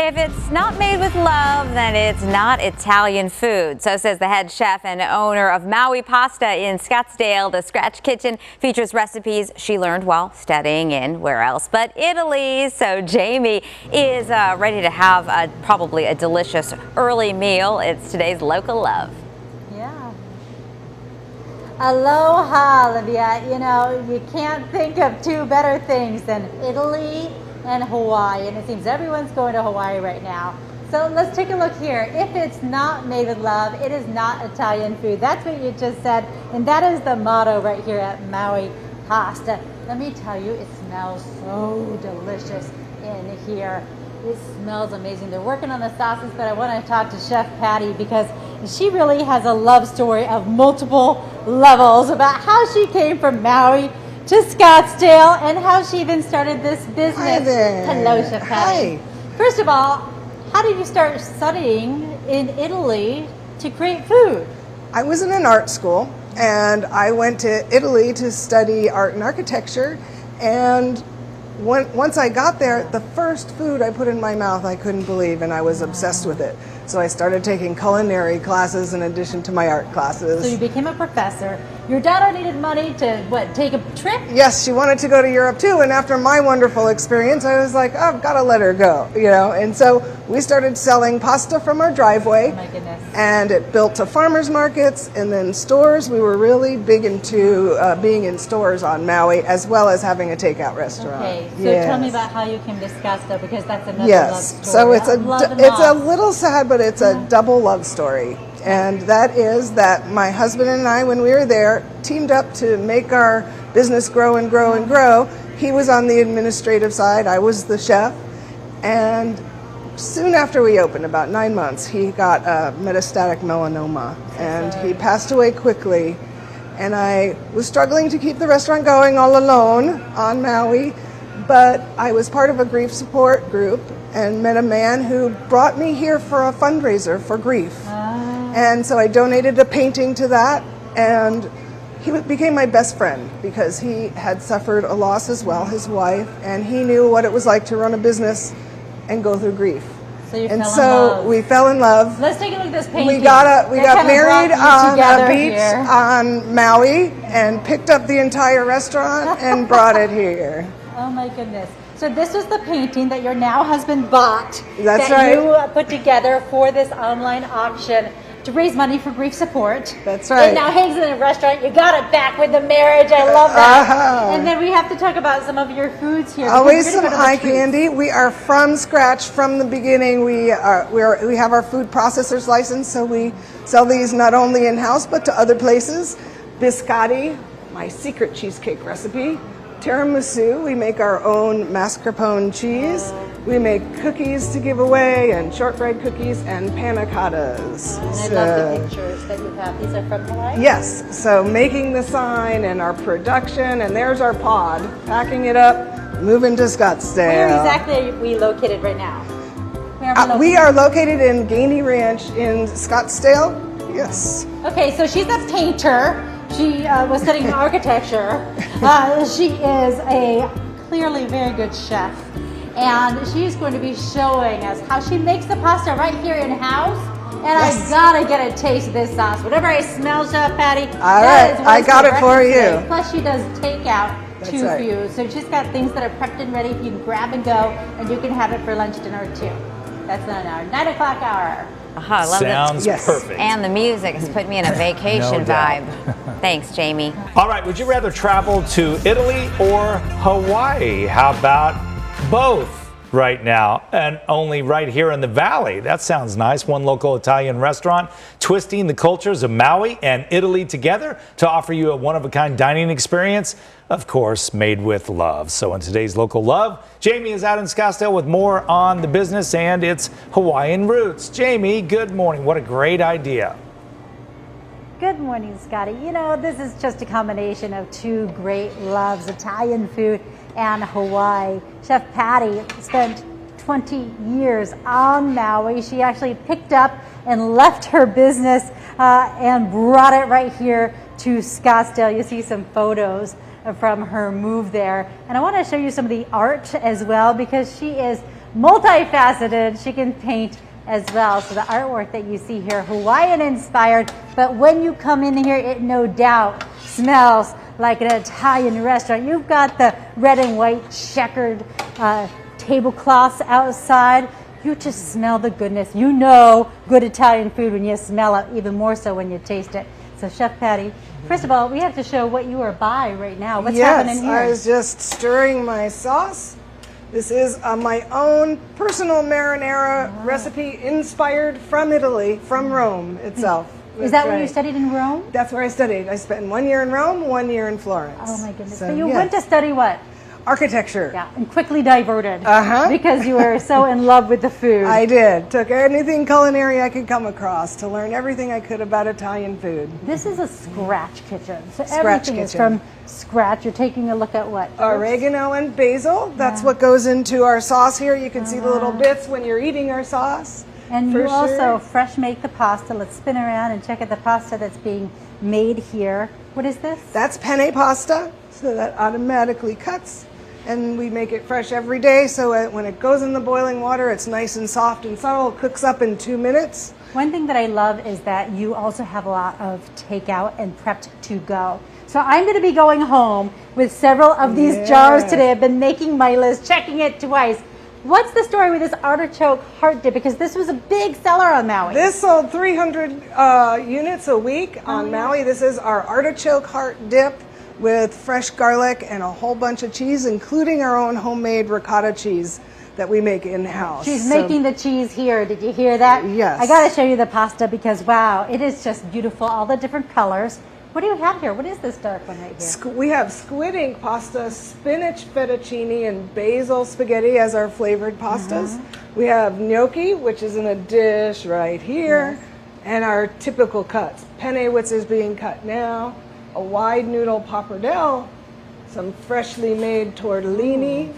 If it's not made with love, then it's not Italian food. So says the head chef and owner of Maui Pasta in Scottsdale. The Scratch Kitchen features recipes she learned while studying in, where else but Italy. So Jamie is ready to have probably a delicious early meal. It's today's local love. Yeah. Aloha, Olivia. You know, you can't think of two better things than Italy and Hawaii, and it seems everyone's going to Hawaii right now. So let's take a look here. If it's not made with love, it is not Italian food. That's what you just said, and that is the motto right here at Maui Pasta. Let me tell you, it smells so delicious in here. It smells amazing. They're working on the sauces, but I want to talk to Chef Patty because she really has a love story of multiple levels about how she came from Maui to Scottsdale and how she even started this business. Hi there. Hello, Chef Patty. Hi. First of all, how did you start studying in Italy to create food? I was in an art school and I went to Italy to study art and architecture, and once I got there, the first food I put in my mouth I couldn't believe, and I was obsessed with it. So I started taking culinary classes in addition to my art classes. So you became a professor. Your daughter needed money to, take a trip? Yes, she wanted to go to Europe too, and after my wonderful experience, I was like, oh, I've got to let her go, you know. And so we started selling pasta from our driveway. Oh my goodness. And it built to farmers markets and then stores. We were really big into being in stores on Maui, as well as having a takeout restaurant. Okay, so Yes. tell me about how you came to Scottsdale, because that's another love Yes, story. so it's Love a little sad, but it's a double love story. And that is that my husband and I, when we were there, teamed up to make our business grow and grow and grow. He was on the administrative side, I was the chef. And soon after we opened, about 9 months, he got metastatic melanoma, and he passed away quickly. And I was struggling to keep the restaurant going all alone on Maui, but I was part of a grief support group and met a man who brought me here for a fundraiser for grief. And so I donated a painting to that, and he became my best friend because he had suffered a loss as well, his wife, and he knew what it was like to run a business and go through grief. So you and fell in so love. we fell in love. Let's take a look at this painting. We got married on a beach here. on Maui and picked up the entire restaurant and brought it here. Oh my goodness. So this was the painting that your now husband bought. That's that right. You put together for this online auction to raise money for grief support. That's right. It now hangs in a restaurant. You got it back with the marriage. I love that. And then we have to talk about some of your foods here. Always some eye candy. We are from scratch from the beginning. We have our food processor's license, so we sell these not only in-house but to other places. Biscotti, my secret cheesecake recipe. Tiramisu, we make our own mascarpone cheese. We make cookies to give away, and shortbread cookies, and panna cottas. And I love the pictures that you have. These are from Hawaii? Yes, so making the sign and our production, and there's our pod, packing it up, moving to Scottsdale. Where exactly are we located right now? We are located in Gainey Ranch in Scottsdale. Yes. Okay, so she's a painter. She was studying architecture. She is a clearly very good chef. And she's going to be showing us how she makes the pasta right here in-house. And Yes. I gotta get a taste of this sauce. Whatever I smell, Chef Patty, All that right, is I what's got for it for breakfast you. today. Plus she does takeout That's too right. for you. So she's got things that are prepped and ready. You can grab and go, and you can have it for lunch, dinner too. That's on our 9 o'clock hour. I love Sounds Yes. perfect. And the music has put me in a vacation No doubt. vibe. Thanks, Jamie. All right, would you rather travel to Italy or Hawaii? How about both right now, and only right here in the Valley? That sounds nice. One local Italian restaurant twisting the cultures of Maui and Italy together to offer you a one-of-a-kind dining experience, of course, made with love. So in today's Local Love, Jamie is out in Scottsdale with more on the business and its Hawaiian roots. Jamie, good morning. What a great idea. Good morning, Scotty. You know, this is just a combination of two great loves, Italian food and Hawaii. Chef Patty spent 20 years on Maui. She actually picked up and left her business and brought it right here to Scottsdale. You see some photos from her move there. And I want to show you some of the art as well, because she is multifaceted. She can paint as well. So the artwork that you see here, Hawaiian inspired, but when you come in here, it no doubt smells like an Italian restaurant. You've got the red and white checkered tablecloths outside. You just smell the goodness. You know good Italian food when you smell it, even more so when you taste it. So Chef Patty, first of all, we have to show what you are by right now. What's happening here? Yes, I was just stirring my sauce. This is my own personal marinara recipe inspired from Italy, from Rome itself. Is that where you studied in Rome? That's where I studied. I spent 1 year in Rome, 1 year in Florence. Oh my goodness. So, So you went to study what? Architecture. Yeah, and quickly diverted Uh-huh. because you were so in love with the food. I did. Took anything culinary I could come across to learn everything I could about Italian food. This is a scratch kitchen. So Scratch everything is kitchen. from scratch. You're taking a look at what? Oregano and basil. That's what goes into our sauce here. You can see the little bits when you're eating our sauce. And for you also sure. fresh make the pasta. Let's spin around and check out the pasta that's being made here. What is this? That's penne pasta, so that automatically cuts. And we make it fresh every day, so when it goes in the boiling water, it's nice and soft and subtle. It cooks up in 2 minutes. One thing that I love is that you also have a lot of takeout and prepped to go. So I'm going to be going home with several of these jars today. I've been making my list, checking it twice. What's the story with this artichoke heart dip? Because this was a big seller on Maui. This sold 300 units a week on Maui. This is our artichoke heart dip with fresh garlic and a whole bunch of cheese, including our own homemade ricotta cheese that we make in-house. She's making the cheese here. Did you hear that? Yes. I got to show you the pasta because, wow, it is just beautiful. All the different colors. What do you have here? What is this dark one right here? We have squid ink pasta, spinach fettuccine, and basil spaghetti as our flavored pastas. We have gnocchi, which is in a dish right here, and our typical cuts. Penne, which is being cut now, a wide noodle pappardelle, some freshly made tortellini.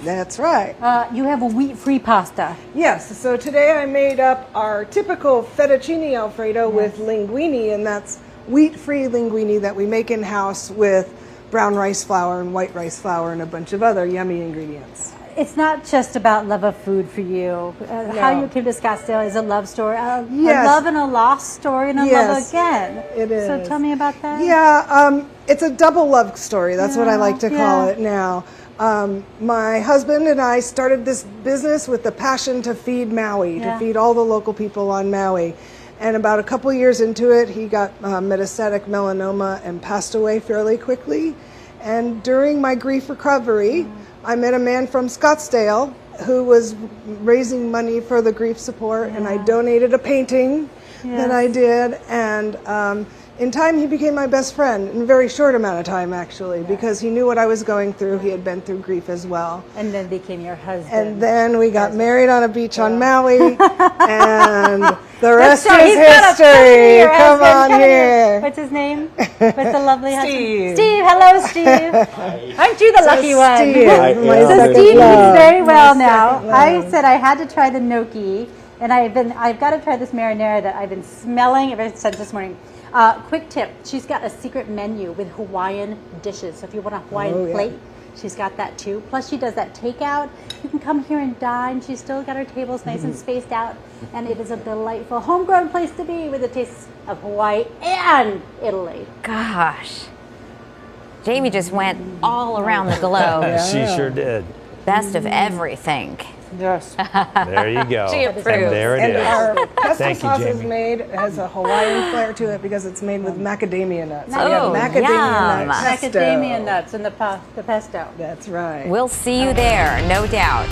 That's right. You have a wheat-free pasta. Yes, so today I made up our typical fettuccine Alfredo with linguine, and that's wheat-free linguine that we make in-house with brown rice flour and white rice flour and a bunch of other yummy ingredients. It's not just about love of food for you. How you came to Scottsdale is a love story, a love and a lost story, and a love again. It is. So tell me about that. Yeah, it's a double love story. That's what I like to call it now. My husband and I started this business with the passion to feed Maui, to feed all the local people on Maui. And about a couple years into it, he got metastatic melanoma and passed away fairly quickly. And during my grief recovery, I met a man from Scottsdale who was raising money for the grief support, and I donated a painting that I did. And in time, he became my best friend, in a very short amount of time, actually, because he knew what I was going through. He had been through grief as well. And then became your husband. And then we got married on a beach on Maui, and the rest is history. Come on here. What's his name? What's the lovely husband? Steve. Steve, hello, Steve. Aren't you the lucky one? So Steve eats very well now. I said I had to try the gnocchi, and I've got to try this marinara that I've been smelling ever since this morning. Quick tip, she's got a secret menu with Hawaiian dishes. So if you want a Hawaiian plate, she's got that too. Plus she does that takeout. You can come here and dine. She's still got her tables nice and spaced out. And it is a delightful homegrown place to be with a taste of Hawaii and Italy. Gosh. Jamie just went all around the globe. She sure did. Best of everything. Yes. There you go. She approves. And there it And is. our pesto Thank you, sauce is Jamie. made, has a Hawaiian flair to it because it's made with macadamia nuts. So we Oh, have macadamia yum. nut pesto. Macadamia nuts in the pesto. That's right. We'll see you there, no doubt.